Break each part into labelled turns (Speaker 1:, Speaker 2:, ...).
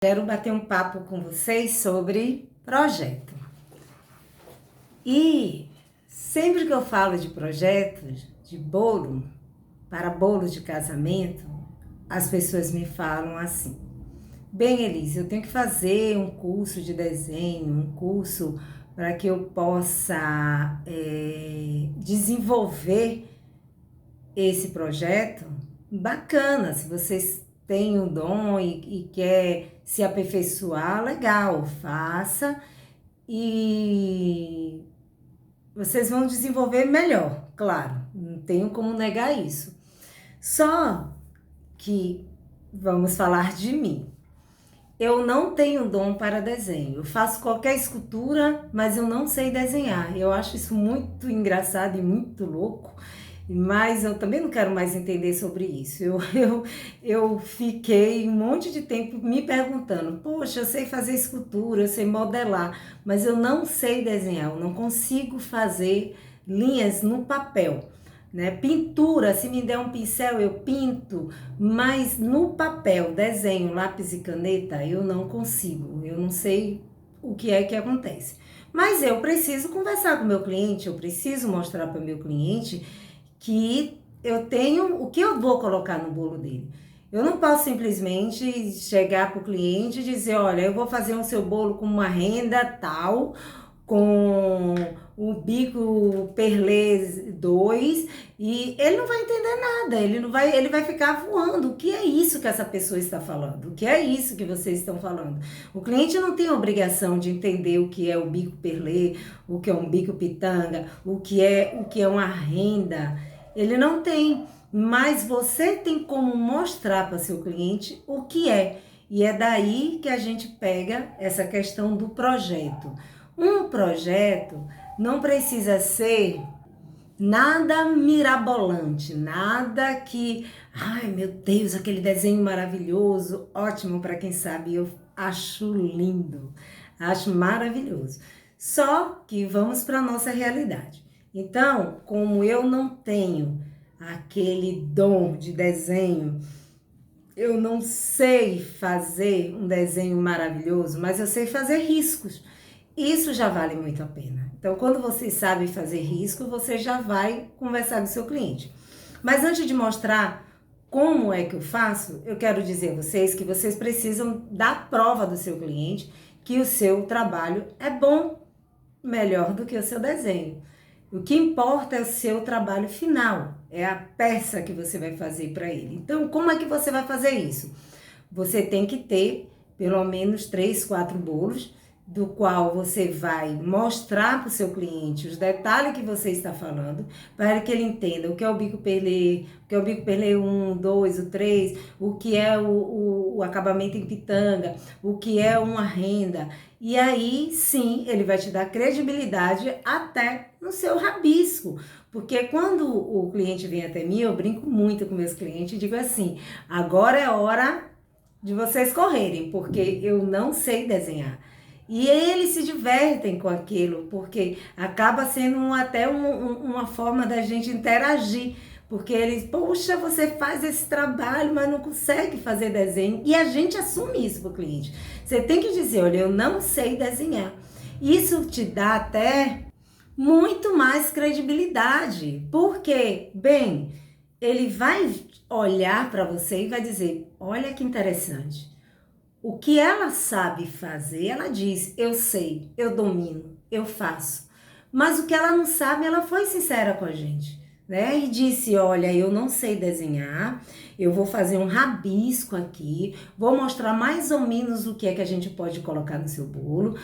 Speaker 1: Quero bater um papo com vocês sobre projeto. E sempre que eu falo de projetos, de bolo, para bolo de casamento, as pessoas me falam assim: bem, Elise, eu tenho que fazer um curso de desenho, um curso para que eu possa desenvolver esse projeto. Bacana, se vocês têm o dom e quer se aperfeiçoar, legal, faça e vocês vão desenvolver melhor, claro, não tenho como negar isso. Só que vamos falar de mim. Eu não tenho dom para desenho. Eu faço qualquer escultura, mas eu não sei desenhar. Eu acho isso muito engraçado e muito louco. Mas eu também não quero mais entender sobre isso. Eu fiquei um monte de tempo me perguntando: poxa, eu sei fazer escultura, eu sei modelar, mas eu não sei desenhar, eu não consigo fazer linhas no papel. Né? Pintura, se me der um pincel eu pinto, mas no papel, desenho, lápis e caneta, eu não consigo, eu não sei o que é que acontece. Mas eu preciso conversar com o meu cliente, eu preciso mostrar para o meu cliente que eu tenho o que eu vou colocar no bolo dele. Eu não posso simplesmente chegar para o cliente e dizer: olha, eu vou fazer o seu bolo com uma renda tal, com o bico perlê 2, e ele não vai entender nada, ele vai ficar voando. O que é isso que essa pessoa está falando? O que é isso que vocês estão falando? O cliente não tem obrigação de entender o que é o bico perlê, o que é um bico pitanga, o que é uma renda. Ele não tem, mas você tem como mostrar para seu cliente o que é. E é daí que a gente pega essa questão do projeto. Um projeto não precisa ser nada mirabolante, nada que, ai meu Deus, aquele desenho maravilhoso, ótimo para quem sabe, eu acho lindo, acho maravilhoso. Só que vamos para a nossa realidade. Então, como eu não tenho aquele dom de desenho, eu não sei fazer um desenho maravilhoso, mas eu sei fazer riscos. Isso já vale muito a pena. Então, quando você sabe fazer risco, você já vai conversar com o seu cliente. Mas antes de mostrar como é que eu faço, eu quero dizer a vocês que vocês precisam dar prova do seu cliente que o seu trabalho é bom, melhor do que o seu desenho. O que importa é o seu trabalho final, é a peça que você vai fazer para ele. Então, como é que você vai fazer isso? Você tem que ter pelo menos 3, 4 bolos, do qual você vai mostrar para o seu cliente os detalhes que você está falando, para que ele entenda o que é o bico perlê, o que é o bico perlê 1, 2, o 3, o que é o acabamento em pitanga, o que é uma renda. E aí, sim, ele vai te dar credibilidade até no seu rabisco. Porque quando o cliente vem até mim, eu brinco muito com meus clientes e digo assim: agora é hora de vocês correrem, porque eu não sei desenhar. E eles se divertem com aquilo, porque acaba sendo até uma forma da gente interagir. Porque eles, poxa, você faz esse trabalho, mas não consegue fazer desenho. E a gente assume isso para o cliente. Você tem que dizer: olha, eu não sei desenhar. Isso te dá até muito mais credibilidade. Porque, bem, ele vai olhar para você e vai dizer: olha que interessante. O que ela sabe fazer, ela diz: eu sei, eu domino, eu faço. Mas o que ela não sabe, ela foi sincera com a gente, né? E disse: olha, eu não sei desenhar, eu vou fazer um rabisco aqui, vou mostrar mais ou menos o que é que a gente pode colocar no seu bolo,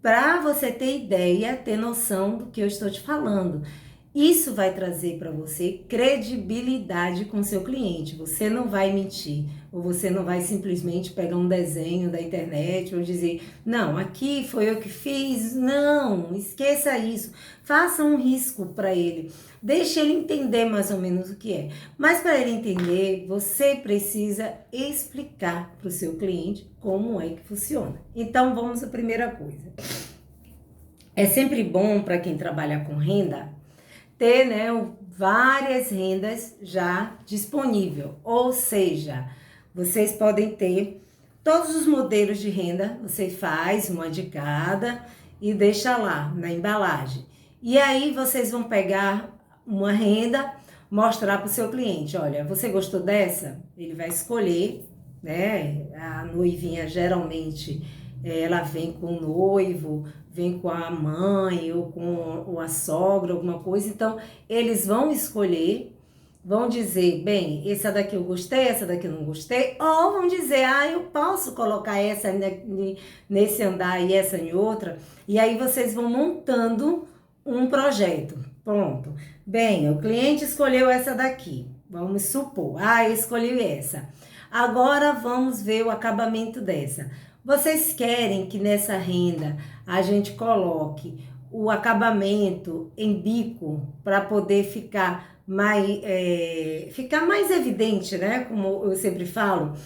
Speaker 1: para você ter ideia, ter noção do que eu estou te falando. Isso vai trazer para você credibilidade com seu cliente. Você não vai mentir, ou você não vai simplesmente pegar um desenho da internet ou dizer: não, aqui foi eu que fiz. Não, esqueça isso. Faça um risco para ele. Deixe ele entender mais ou menos o que é. Mas para ele entender, você precisa explicar para o seu cliente como é que funciona. Então, vamos à primeira coisa. É sempre bom para quem trabalha com renda ter, né, várias rendas já disponível. Ou seja, vocês podem ter todos os modelos de renda, você faz uma de cada e deixa lá na embalagem. E aí vocês vão pegar uma renda, mostrar para o seu cliente, olha, você gostou dessa? Ele vai escolher, né? A noivinha geralmente ela vem com o noivo, vem com a mãe ou com a sogra, alguma coisa, então eles vão escolher. Vão dizer, bem, essa daqui eu gostei, essa daqui eu não gostei, ou vão dizer, eu posso colocar essa nesse andar e essa em outra, e aí vocês vão montando um projeto. Pronto. Bem, o cliente escolheu essa daqui, vamos supor, eu escolhi essa. Agora vamos ver o acabamento dessa. Vocês querem que nessa renda a gente coloque o acabamento em bico para poder ficar mais evidente, né? Como eu sempre falo,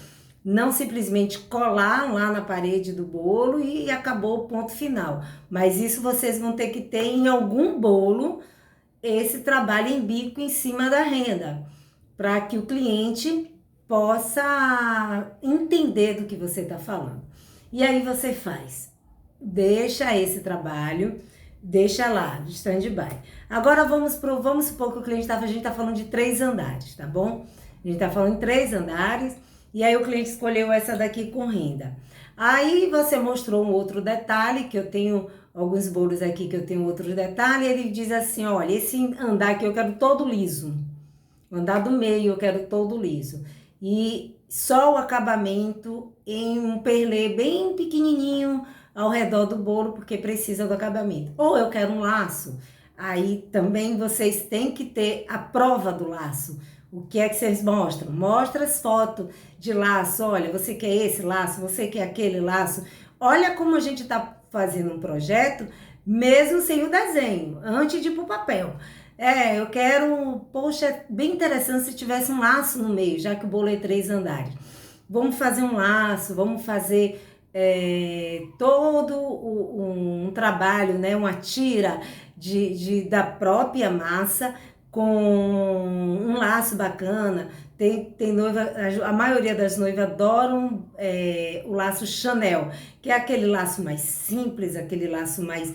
Speaker 1: não simplesmente colar lá na parede do bolo e acabou o ponto final. Mas isso vocês vão ter que ter em algum bolo, esse trabalho em bico em cima da renda, para que o cliente possa entender do que você está falando. E aí você deixa esse trabalho, deixa lá, de stand-by. Agora vamos supor que a gente está falando de 3 andares, tá bom? A gente está falando em 3 andares, e aí o cliente escolheu essa daqui com renda. Aí você mostrou um outro detalhe, que eu tenho alguns bolos aqui que eu tenho outros detalhes, ele diz assim, olha, esse andar aqui eu quero todo liso. O andar do meio eu quero todo liso. E só o acabamento em um perlê bem pequenininho, ao redor do bolo, porque precisa do acabamento. Ou eu quero um laço, aí também vocês têm que ter a prova do laço. O que é que vocês mostram? Mostra as fotos de laço, olha, você quer esse laço, você quer aquele laço. Olha como a gente está fazendo um projeto, mesmo sem o desenho, antes de ir para o papel. Eu quero, poxa, é bem interessante se tivesse um laço no meio, já que o bolo é 3 andares. Vamos fazer um laço, vamos fazer todo um trabalho, né, uma tira da própria massa com um laço bacana. Tem noiva, a maioria das noivas adoram o laço Chanel, que é aquele laço mais simples, aquele laço mais,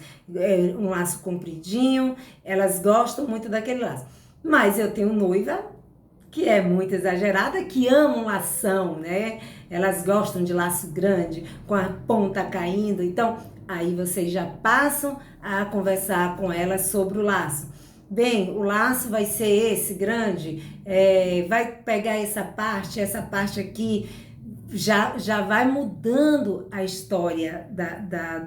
Speaker 1: um laço compridinho, elas gostam muito daquele laço. Mas eu tenho noiva que é muito exagerada, que amam lação, né? Elas gostam de laço grande, com a ponta caindo. Então, aí vocês já passam a conversar com elas sobre o laço. Bem, o laço vai ser esse grande, vai pegar essa parte aqui, já vai mudando a história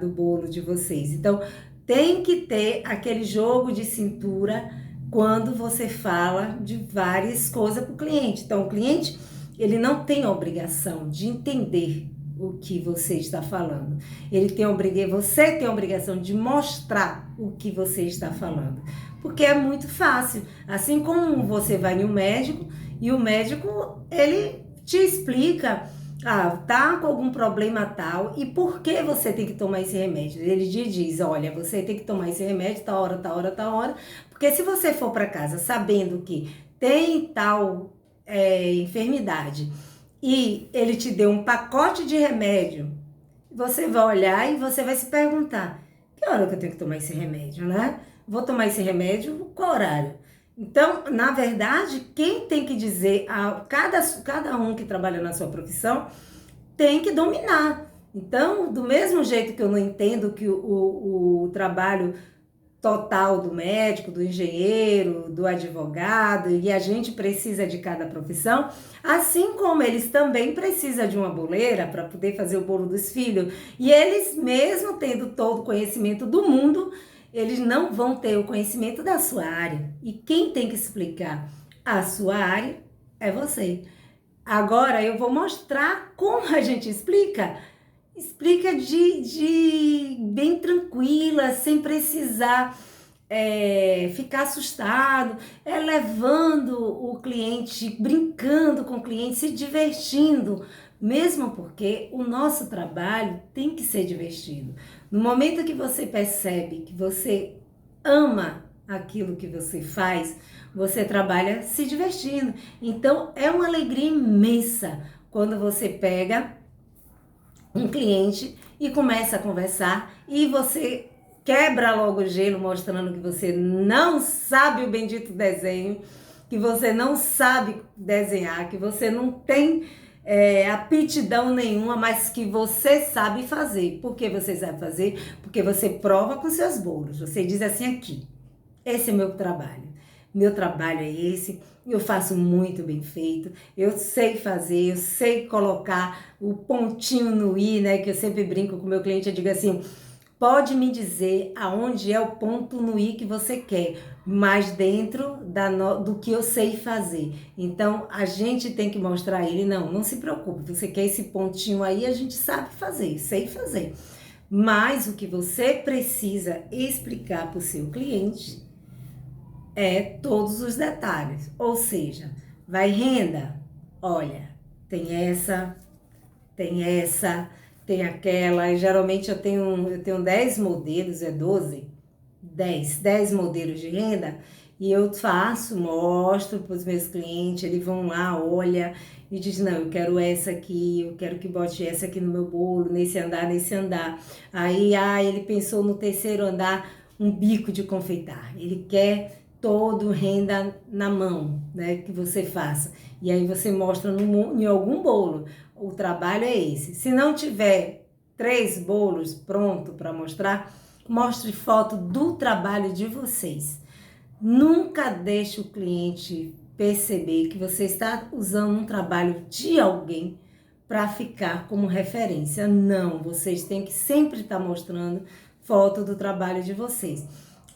Speaker 1: do bolo de vocês. Então, tem que ter aquele jogo de cintura quando você fala de várias coisas para o cliente. Então, o cliente, ele não tem a obrigação de entender o que você está falando. Você tem a obrigação de mostrar o que você está falando. Porque é muito fácil. Assim como você vai no médico e o médico, ele te explica, tá com algum problema tal e por que você tem que tomar esse remédio. Ele te diz, olha, você tem que tomar esse remédio tal hora, tal hora, tal hora. Porque se você for para casa sabendo que tem tal enfermidade e ele te deu um pacote de remédio, você vai olhar e você vai se perguntar, que hora que eu tenho que tomar esse remédio, né? Vou tomar esse remédio, qual horário? Então, na verdade, quem tem que dizer, cada um que trabalha na sua profissão tem que dominar. Então, do mesmo jeito que eu não entendo que o trabalho total do médico, do engenheiro, do advogado, e a gente precisa de cada profissão, assim como eles também precisam de uma boleira para poder fazer o bolo dos filhos, e eles mesmo tendo todo o conhecimento do mundo, eles não vão ter o conhecimento da sua área, e quem tem que explicar a sua área é você. Agora eu vou mostrar como a gente explica de bem tranquila, sem precisar ficar assustado, levando o cliente, brincando com o cliente, se divertindo, mesmo porque o nosso trabalho tem que ser divertido. No momento que você percebe que você ama aquilo que você faz, você trabalha se divertindo. Então, é uma alegria imensa quando você pega um cliente e começa a conversar e você quebra logo o gelo mostrando que você não sabe o bendito desenho, que você não sabe desenhar, que você não tem aptidão nenhuma, mas que você sabe fazer. Por que você sabe fazer? Porque você prova com seus bolos. Você diz assim aqui, esse é meu trabalho. Meu trabalho é esse, eu faço muito bem feito, eu sei fazer, eu sei colocar o pontinho no i, né? Que eu sempre brinco com o meu cliente, eu digo assim, pode me dizer aonde é o ponto no i que você quer, mas dentro do que eu sei fazer. Então, a gente tem que mostrar a ele, não se preocupe, você quer esse pontinho aí, a gente sabe fazer, sei fazer. Mas o que você precisa explicar para o seu cliente todos os detalhes. Ou seja, vai renda? Olha, tem essa, tem aquela. E geralmente eu tenho 10 modelos, 12? 10 modelos de renda. E eu mostro para os meus clientes, eles vão lá, olha e diz, não, eu quero essa aqui, eu quero que bote essa aqui no meu bolo, nesse andar, nesse andar. Aí, ele pensou no terceiro andar, um bico de confeitar. Ele quer todo renda na mão, né, que você faça. E aí você mostra em algum bolo. O trabalho é esse. Se não tiver 3 bolos pronto para mostrar, mostre foto do trabalho de vocês. Nunca deixe o cliente perceber que você está usando um trabalho de alguém para ficar como referência. Não, vocês têm que sempre estar mostrando foto do trabalho de vocês.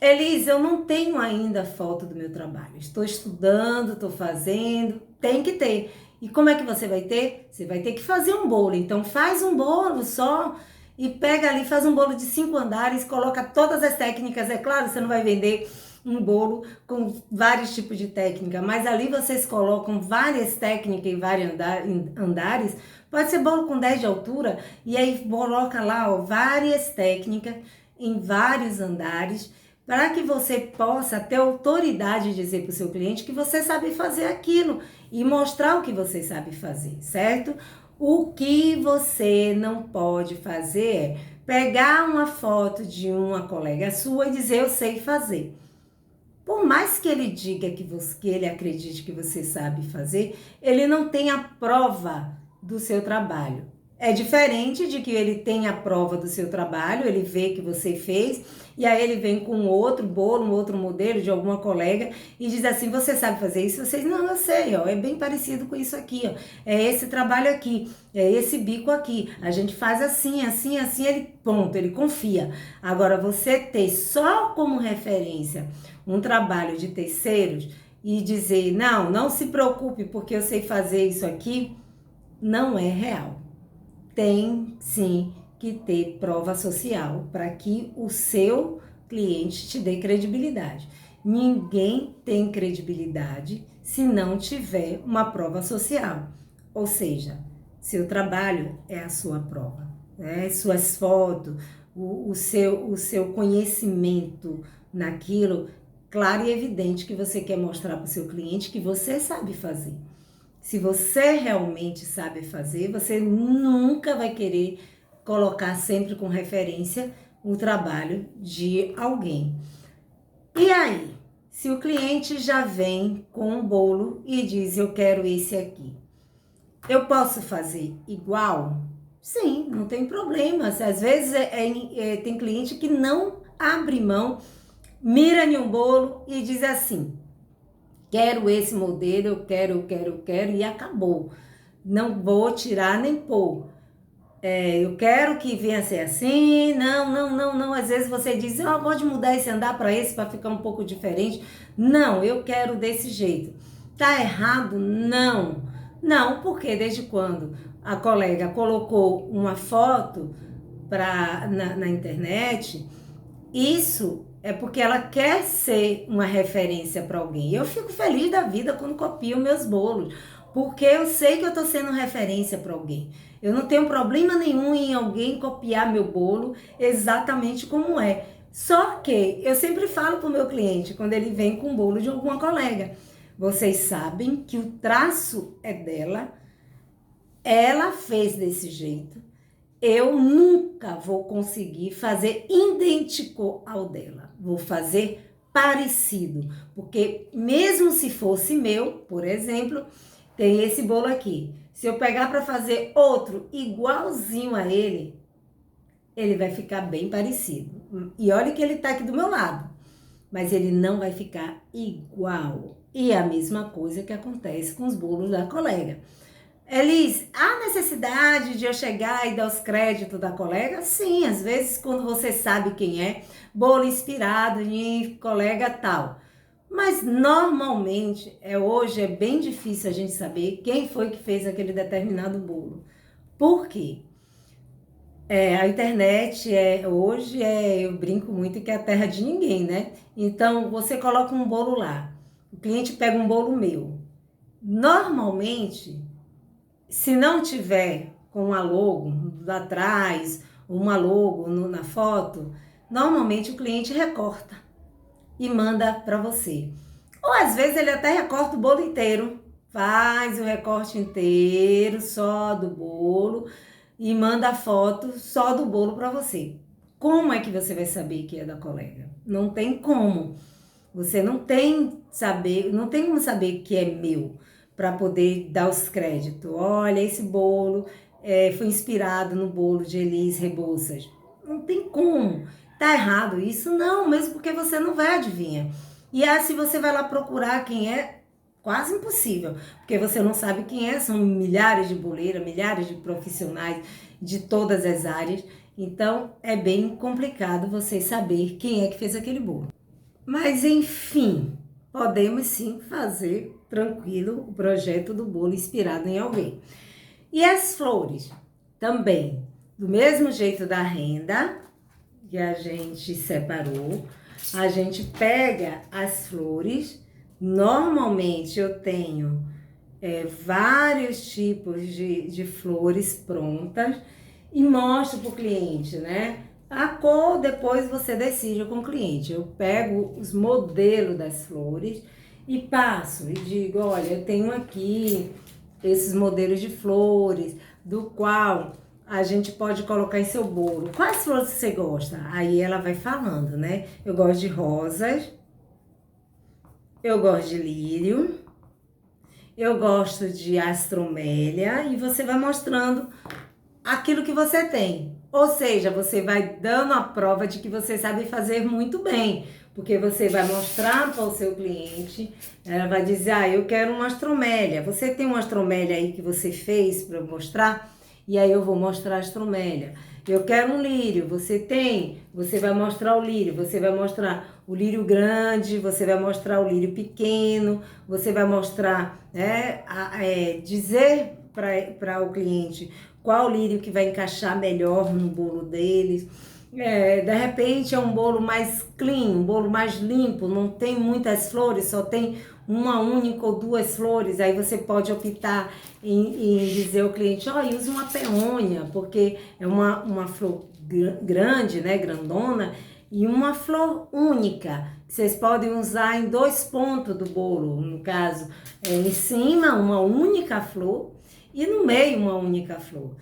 Speaker 1: Elise, eu não tenho ainda foto do meu trabalho. Estou estudando, estou fazendo, tem que ter. E como é que você vai ter? Você vai ter que fazer um bolo. Então faz um bolo só e pega ali, faz um bolo de 5 andares, coloca todas as técnicas. É claro, você não vai vender um bolo com vários tipos de técnica, mas ali vocês colocam várias técnicas em vários andares. Pode ser bolo com 10 de altura e aí coloca lá várias técnicas em vários andares, para que você possa ter autoridade de dizer para o seu cliente que você sabe fazer aquilo e mostrar o que você sabe fazer, certo? O que você não pode fazer é pegar uma foto de uma colega sua e dizer eu sei fazer. Por mais que ele diga que ele acredite que você sabe fazer, ele não tem a prova do seu trabalho. É diferente de que ele tem a prova do seu trabalho, ele vê que você fez, e aí ele vem com outro bolo, um outro modelo de alguma colega e diz assim, você sabe fazer isso? Vocês, não, eu sei, é bem parecido com isso aqui, é esse trabalho aqui, é esse bico aqui, a gente faz assim, assim, assim, ele confia. Agora, você ter só como referência um trabalho de terceiros e dizer, não se preocupe porque eu sei fazer isso aqui, não é real. Tem sim que ter prova social para que o seu cliente te dê credibilidade. Ninguém tem credibilidade se não tiver uma prova social. Ou seja, seu trabalho é a sua prova, né? Suas fotos, o seu conhecimento naquilo, claro e evidente que você quer mostrar para o seu cliente que você sabe fazer. Se você realmente sabe fazer, você nunca vai querer colocar sempre com referência o trabalho de alguém. E aí, se o cliente já vem com um bolo e diz, eu quero esse aqui, eu posso fazer igual? Sim, não tem problema. Às vezes tem cliente que não abre mão, mira em um bolo e diz assim, quero esse modelo, eu quero, e acabou. Não vou tirar nem pôr. Eu quero que venha a ser assim, não. Às vezes você diz, pode mudar esse andar para esse, para ficar um pouco diferente. Não, eu quero desse jeito. Tá errado? Não. Não, porque desde quando a colega colocou uma foto na internet, isso é porque ela quer ser uma referência para alguém. Eu fico feliz da vida quando copio meus bolos, porque eu sei que eu estou sendo referência para alguém. Eu não tenho problema nenhum em alguém copiar meu bolo exatamente como é. Só que eu sempre falo para o meu cliente, quando ele vem com um bolo de alguma colega, vocês sabem que o traço é dela, ela fez desse jeito, eu nunca vou conseguir fazer idêntico ao dela. Vou fazer parecido, porque mesmo se fosse meu, por exemplo, tem esse bolo aqui. Se eu pegar para fazer outro igualzinho a ele, ele vai ficar bem parecido. E olha que ele tá aqui do meu lado, mas ele não vai ficar igual. E é a mesma coisa que acontece com os bolos da colega. Elis, há necessidade de eu chegar e dar os créditos da colega? Sim, às vezes quando você sabe quem é, bolo inspirado em colega tal. Mas normalmente, hoje é bem difícil a gente saber quem foi que fez aquele determinado bolo. Por quê? A internet hoje eu brinco muito que é a terra de ninguém, né? Então você coloca um bolo lá, o cliente pega um bolo meu. Normalmente, se não tiver com uma logo atrás, uma logo na foto, normalmente o cliente recorta e manda para você. Ou às vezes ele até recorta o bolo inteiro, faz o recorte inteiro só do bolo e manda a foto só do bolo para você. Como é que você vai saber que é da colega? Não tem como. Você não tem como saber que é meu para poder dar os créditos. Olha, esse bolo foi inspirado no bolo de Elis Rebouças. Não tem como. Tá errado isso? Não, mesmo porque você não vai adivinhar. E se você vai lá procurar quem é, quase impossível, porque você não sabe quem é, são milhares de boleiras, milhares de profissionais de todas as áreas, então é bem complicado você saber quem é que fez aquele bolo. Mas enfim, podemos sim fazer tranquilo o projeto do bolo inspirado em alguém. E as flores também, do mesmo jeito da renda que a gente separou, a gente pega as flores. Normalmente eu tenho vários tipos de flores prontas e mostro para o cliente, né? A cor depois você decide com o cliente. Eu pego os modelos das flores e passo e digo, olha, eu tenho aqui esses modelos de flores, do qual a gente pode colocar em seu bolo. Quais flores você gosta? Aí ela vai falando, né? Eu gosto de rosas, eu gosto de lírio, eu gosto de astromélia, e você vai mostrando aquilo que você tem. Ou seja, você vai dando a prova de que você sabe fazer muito bem, porque você vai mostrar para o seu cliente, ela vai dizer, eu quero uma astromélia. Você tem uma astromélia aí que você fez para mostrar? E aí eu vou mostrar a astromélia. Eu quero um lírio, você tem? Você vai mostrar o lírio, você vai mostrar o lírio grande, você vai mostrar o lírio pequeno, você vai mostrar, dizer para o cliente qual lírio que vai encaixar melhor no bolo deles. De repente é um bolo mais clean, um bolo mais limpo, não tem muitas flores, só tem uma única ou duas flores. Aí você pode optar em dizer ao cliente, use uma peônia, porque é uma flor grande, né, grandona, e uma flor única. Vocês podem usar em 2 pontos do bolo, no caso, em cima uma única flor e no meio uma única flor.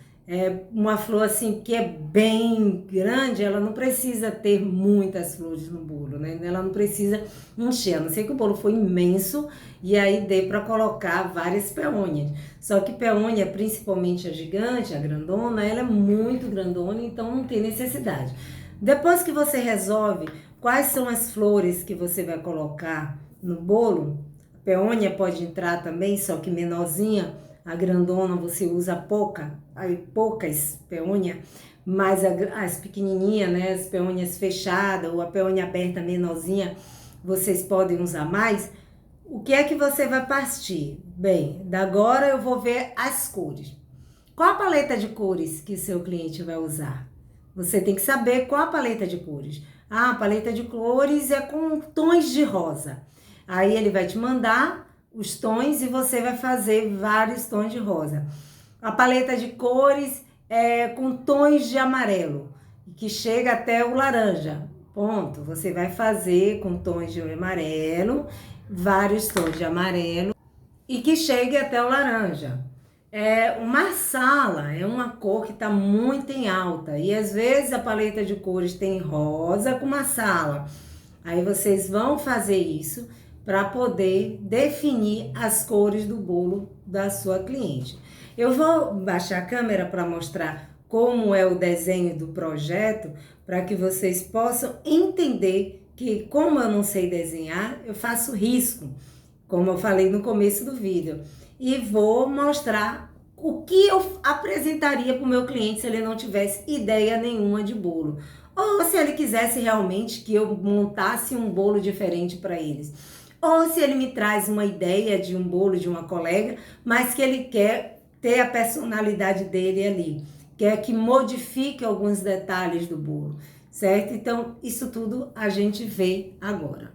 Speaker 1: Uma flor assim que é bem grande, ela não precisa ter muitas flores no bolo, né? Ela não precisa encher, a não ser que o bolo for imenso e aí dê para colocar várias peônias. Só que peônia, principalmente a gigante, a grandona, ela é muito grandona, então não tem necessidade. Depois que você resolve quais são as flores que você vai colocar no bolo, a peônia pode entrar também, só que menorzinha. A grandona você usa poucas peônia, mas as pequenininhas, né, as peônias fechadas ou a peônia aberta menorzinha, vocês podem usar mais. O que é que você vai partir? Bem, da agora eu vou ver as cores. Qual a paleta de cores que o seu cliente vai usar? Você tem que saber qual a paleta de cores. A paleta de cores é com tons de rosa. Aí ele vai te mandar os tons e você vai fazer vários tons de rosa. A paleta de cores é com tons de amarelo, que chega até o laranja. Ponto. Você vai fazer com tons de amarelo, vários tons de amarelo, e que chegue até o laranja. é uma sala, é uma cor que está muito em alta. E às vezes a paleta de cores tem rosa com uma sala. Aí vocês vão fazer isso para poder definir as cores do bolo da sua cliente. Eu vou baixar a câmera para mostrar como é o desenho do projeto, para que vocês possam entender que, como eu não sei desenhar, eu faço risco, como eu falei no começo do vídeo. E vou mostrar o que eu apresentaria para o meu cliente se ele não tivesse ideia nenhuma de bolo. Ou se ele quisesse realmente que eu montasse um bolo diferente para eles. Ou se ele me traz uma ideia de um bolo de uma colega, mas que ele quer ter a personalidade dele ali. Quer que modifique alguns detalhes do bolo, certo? Então, isso tudo a gente vê agora.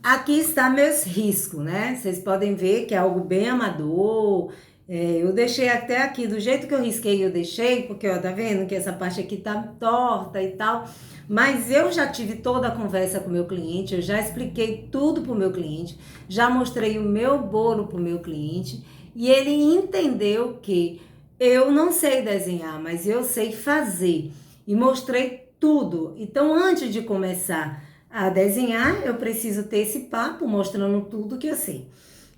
Speaker 1: Aqui está meus riscos, né? Vocês podem ver que é algo bem amador. Eu deixei até aqui, do jeito que eu risquei, eu deixei, porque, ó, tá vendo que essa parte aqui tá torta e tal. Mas eu já tive toda a conversa com o meu cliente, eu já expliquei tudo pro meu cliente, já mostrei o meu bolo pro meu cliente, e ele entendeu que eu não sei desenhar, mas eu sei fazer. E mostrei tudo. Então, antes de começar a desenhar, eu preciso ter esse papo mostrando tudo que eu sei.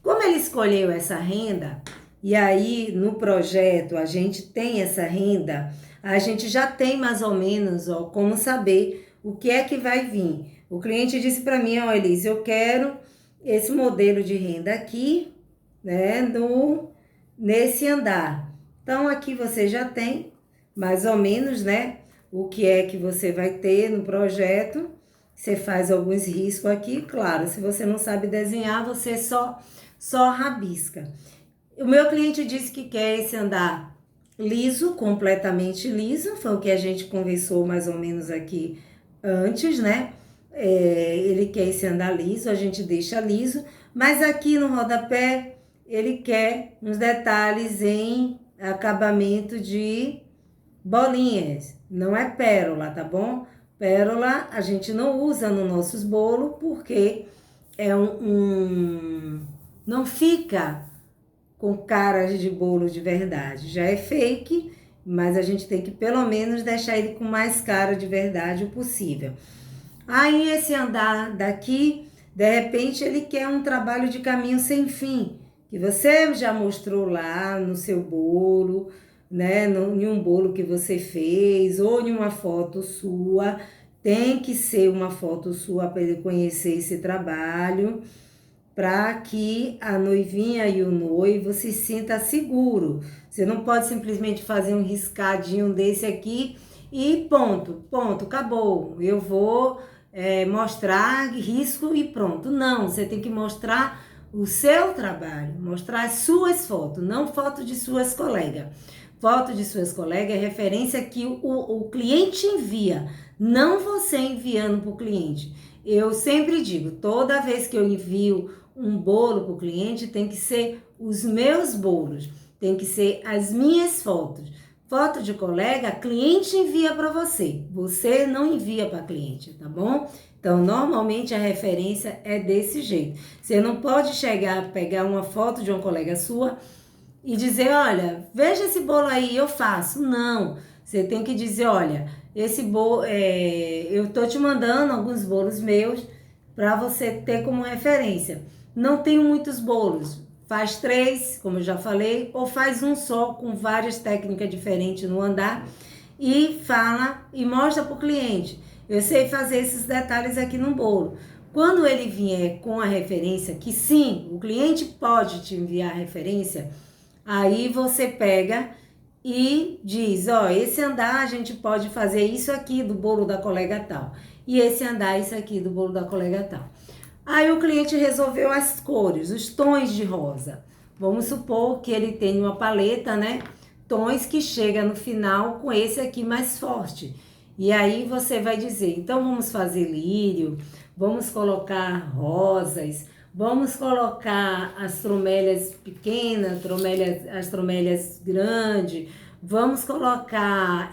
Speaker 1: Como ele escolheu essa renda, e aí no projeto a gente tem essa renda, a gente já tem mais ou menos, ó, como saber o que é que vai vir. O cliente disse para mim, ó, Elise, eu quero esse modelo de renda aqui, né, nesse andar. Então aqui você já tem mais ou menos, né, o que é que você vai ter no projeto. Você faz alguns riscos aqui, claro, se você não sabe desenhar, você só rabisca. O meu cliente disse que quer esse andar liso, completamente liso, foi o que a gente conversou mais ou menos aqui antes, né? Ele quer esse andar liso, a gente deixa liso, mas aqui no rodapé ele quer uns detalhes em acabamento de bolinhas, não é pérola, tá bom? Pérola a gente não usa nos nossos bolos porque é não fica com caras de bolo de verdade. Já é fake, mas a gente tem que pelo menos deixar ele com mais cara de verdade o possível. Aí esse andar daqui, de repente ele quer um trabalho de caminho sem fim, que você já mostrou lá no seu bolo, né, em um bolo que você fez, ou em uma foto sua. Tem que ser uma foto sua para ele conhecer esse trabalho, para que a noivinha e o noivo se sinta seguro. Você não pode simplesmente fazer um riscadinho desse aqui e ponto, acabou. Eu vou mostrar risco e pronto. Não, você tem que mostrar o seu trabalho, mostrar as suas fotos, não foto de suas colegas. Foto de suas colegas é referência que o cliente envia, não você enviando para o cliente. Eu sempre digo, toda vez que eu envio um bolo para o cliente, tem que ser os meus bolos, tem que ser as minhas fotos. Foto de colega, cliente envia para você, você não envia para cliente, tá bom? Então, normalmente a referência é desse jeito. Você não pode chegar, pegar uma foto de uma colega sua e dizer, olha, veja esse bolo aí, eu faço. Não, você tem que dizer, olha, esse bolo, eu tô te mandando alguns bolos meus para você ter como referência. Não tenho muitos bolos, faz 3, como eu já falei, ou faz um só com várias técnicas diferentes no andar e fala e mostra para o cliente. Eu sei fazer esses detalhes aqui no bolo. Quando ele vier com a referência, que sim, o cliente pode te enviar a referência, aí você pega e diz, ó, esse andar a gente pode fazer isso aqui do bolo da colega tal. E esse andar, isso aqui do bolo da colega tal. Aí o cliente resolveu as cores, os tons de rosa. Vamos supor que ele tem uma paleta, né? Tons que chega no final com esse aqui mais forte. E aí você vai dizer, então vamos fazer lírio, vamos colocar rosas, vamos colocar as tromélias pequenas, as tromélias grandes, vamos colocar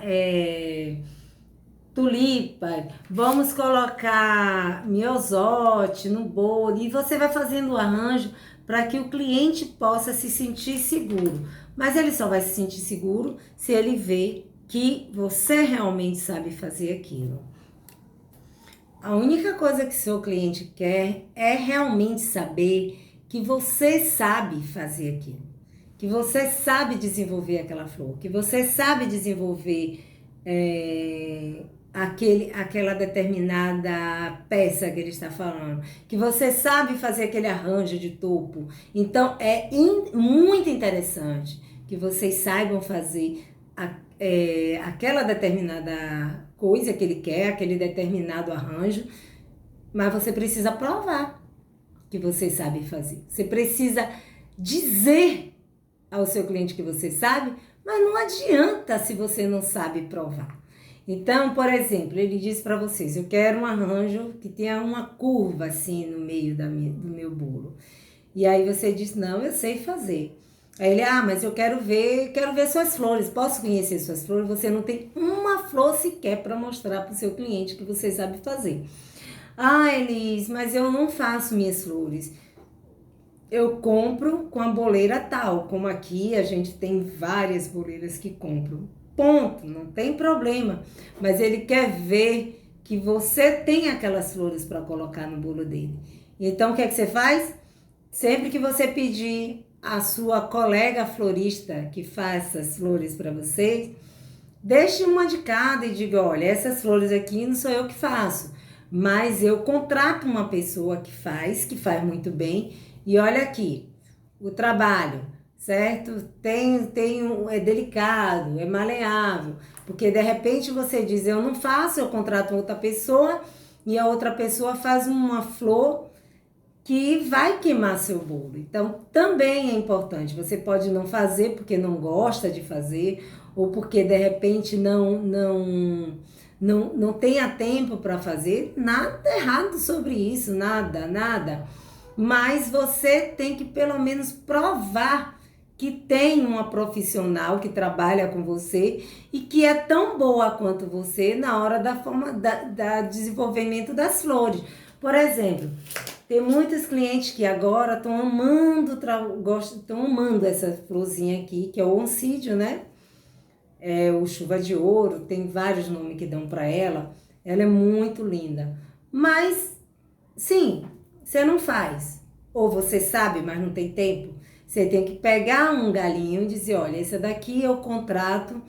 Speaker 1: tulipa, vamos colocar miosote no bolo, e você vai fazendo o arranjo para que o cliente possa se sentir seguro. Mas ele só vai se sentir seguro se ele vê que você realmente sabe fazer aquilo. A única coisa que seu cliente quer é realmente saber que você sabe fazer aquilo, que você sabe desenvolver aquela flor, que você sabe desenvolver aquela determinada peça que ele está falando, que você sabe fazer aquele arranjo de topo. Então, é muito interessante que vocês saibam fazer aquela determinada coisa que ele quer, aquele determinado arranjo, mas você precisa provar que você sabe fazer. Você precisa dizer ao seu cliente que você sabe, mas não adianta se você não sabe provar. Então, por exemplo, ele diz para vocês, eu quero um arranjo que tenha uma curva assim no meio do meu bolo. E aí você diz, não, eu sei fazer. Aí ele, mas eu quero ver suas flores, posso conhecer suas flores? Você não tem uma flor sequer para mostrar para o seu cliente que você sabe fazer. Elis, mas eu não faço minhas flores. Eu compro com a boleira tal, como aqui a gente tem várias boleiras que compram. Ponto, não tem problema. Mas ele quer ver que você tem aquelas flores para colocar no bolo dele. Então, o que é que você faz? Sempre que você pedir a sua colega florista que faça as flores para vocês, deixe uma de cada e diga, olha, essas flores aqui não sou eu que faço, mas eu contrato uma pessoa que faz muito bem, e olha aqui, o trabalho, certo? É delicado, é maleável, porque de repente você diz, eu não faço, eu contrato outra pessoa, e a outra pessoa faz uma flor que vai queimar seu bolo. Então, também é importante. Você pode não fazer porque não gosta de fazer, ou porque de repente não tenha tempo para fazer. Nada errado sobre isso, nada. Mas você tem que pelo menos provar que tem uma profissional que trabalha com você e que é tão boa quanto você na hora da desenvolvimento das flores. Por exemplo, tem muitos clientes que agora estão amando essa florzinha aqui, que é o oncídio, né? É o chuva de ouro, tem vários nomes que dão para ela. Ela é muito linda. Mas, sim, você não faz. Ou você sabe, mas não tem tempo. Você tem que pegar um galinho e dizer, olha, essa daqui eu contrato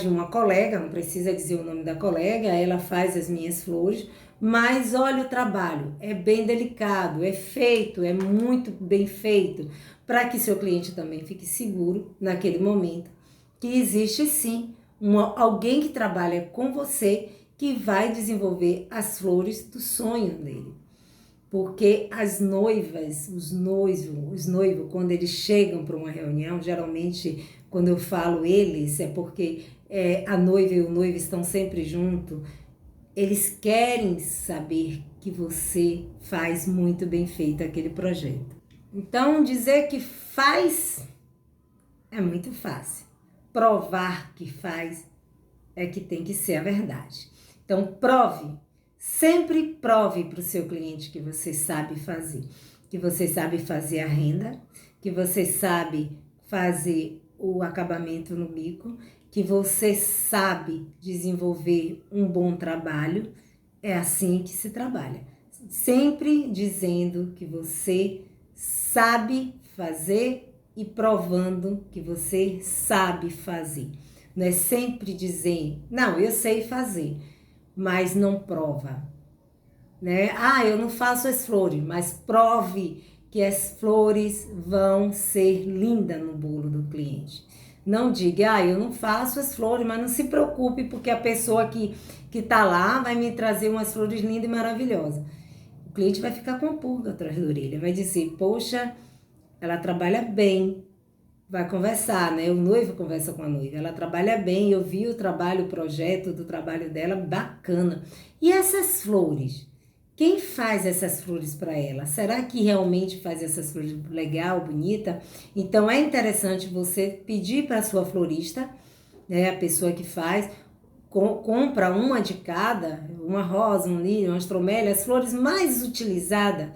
Speaker 1: de uma colega, não precisa dizer o nome da colega, ela faz as minhas flores, mas olha o trabalho, é bem delicado, é feito, é muito bem feito, para que seu cliente também fique seguro naquele momento, que existe sim alguém que trabalha com você que vai desenvolver as flores do sonho dele. Porque as noivas, os noivos, quando eles chegam para uma reunião, geralmente quando eu falo eles, é porque a noiva e o noivo estão sempre juntos. Eles querem saber que você faz muito bem feito aquele projeto. Então, dizer que faz é muito fácil. Provar que faz é que tem que ser a verdade. Então, prove. Sempre prove para o seu cliente que você sabe fazer. Que você sabe fazer a renda, que você sabe fazer o acabamento no bico, que você sabe desenvolver um bom trabalho. É assim que se trabalha. Sempre dizendo que você sabe fazer e provando que você sabe fazer. Não é sempre dizer, não, eu sei fazer, mas não prova, né? Eu não faço as flores, mas prove que as flores vão ser lindas no bolo do cliente. Não diga, eu não faço as flores, mas não se preocupe, porque a pessoa que tá lá vai me trazer umas flores lindas e maravilhosas. O cliente vai ficar com a pulga atrás da orelha, vai dizer, poxa, ela trabalha bem. Vai conversar, né? O noivo conversa com a noiva. Ela trabalha bem, eu vi o projeto do trabalho dela, bacana. E essas flores? Quem faz essas flores para ela? Será que realmente faz essas flores legal, bonita? Então, é interessante você pedir para a sua florista, né? A pessoa que faz, compra uma de cada, uma rosa, um lírio, uma estromélia, as flores mais utilizadas,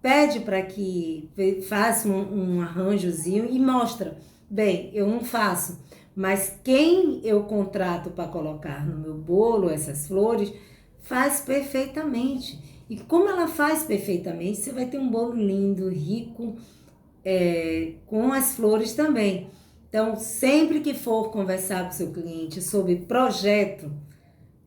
Speaker 1: pede para que faça um arranjozinho e mostra. Bem, eu não faço, mas quem eu contrato para colocar no meu bolo essas flores faz perfeitamente. E como ela faz perfeitamente, você vai ter um bolo lindo, rico, com as flores também. Então, sempre que for conversar com seu cliente sobre projeto,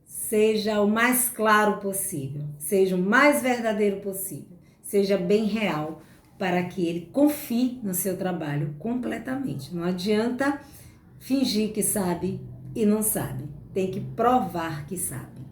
Speaker 1: seja o mais claro possível, seja o mais verdadeiro possível, seja bem real, para que ele confie no seu trabalho completamente. Não adianta fingir que sabe e não sabe. Tem que provar que sabe.